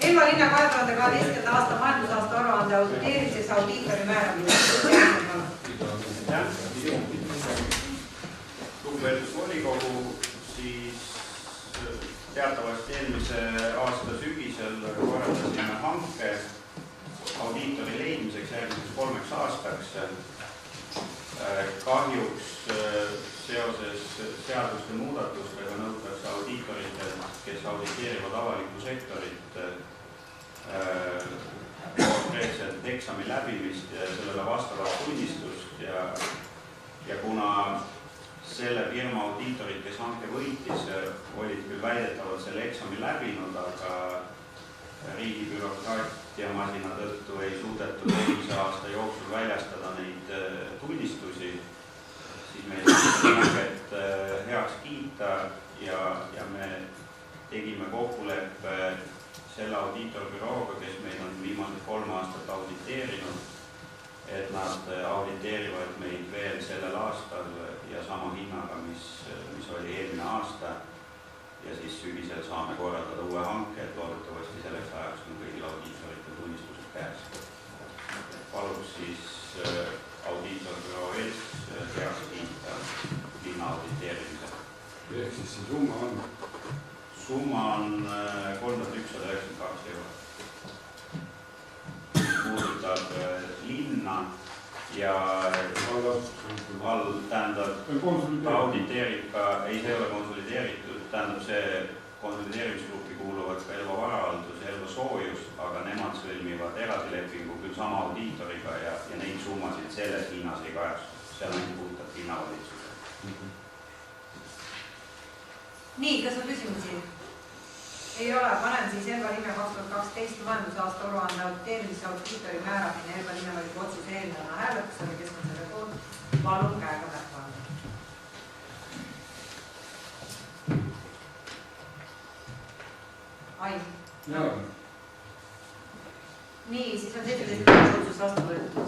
Elva linna 2012. aasta majandusaasta aruande auditeerimiseks audiitori määramine. Lugupeetud volikogu, siis teatavasti eelmise aasta sügisel korraldasime hanke audiitori leidmiseks järgmiseks 3 aastaks. Kahjuks seoses seaduste muudatustega nõutakse audiitoritelt, kes auditeerivad avalikku sektorit, konkreetselt eksami läbimist ja sellele vastavat tunnistust ja kuna selle firma audiitorid, kes hanke võitis, olid küll väidetavalt selle eksami läbinud, aga riigi bürokraatiamasina tõttu ei suudetud eelmise aasta jooksul väljastada neid tunnistusi, siis me ei saanud hanket heaks kiita ja me tegime kokkuleppe selle audiitorbürooga, kes meid on viimased 3 aastat auditeerinud, et nad auditeerivad meid veel sellel aastal ja sama hinnaga, mis oli eelmine aasta. Ja siis sügisel saame korraldada uue hanke, et loodetavasti selleks ajaks on kõigil audiitorite tunnistused käes. Paluks siis audiitorbüroo ees heaks kiita linna auditeerimisel. Ehk siis see summa on? Summa on 3192 eurot. Puudutab linna ja tähendab, ta auditeerib ka, ei see ole konsolideeritud, tähendab see konsolideerimisgruppi kuuluvad ka Elva varahaldus ja Elva soojus, aga nemad sõlmivad eraldilepingu küll sama audiitoriga ja neid summasid selles hinnas ei kajastu. Seal on puudutab linnavalitsus. Nii, kas on küsimusi? Ei ole, panen siis Elva linna 2012 majandusaasta aruande auditeerimise audiitori määramine Elva linnavolikogu otsuse eelnõuna hääletusele, kes on selle poolt, palun käega märku anda. Ain. Nii, siis on 17 otsus vastu võetud.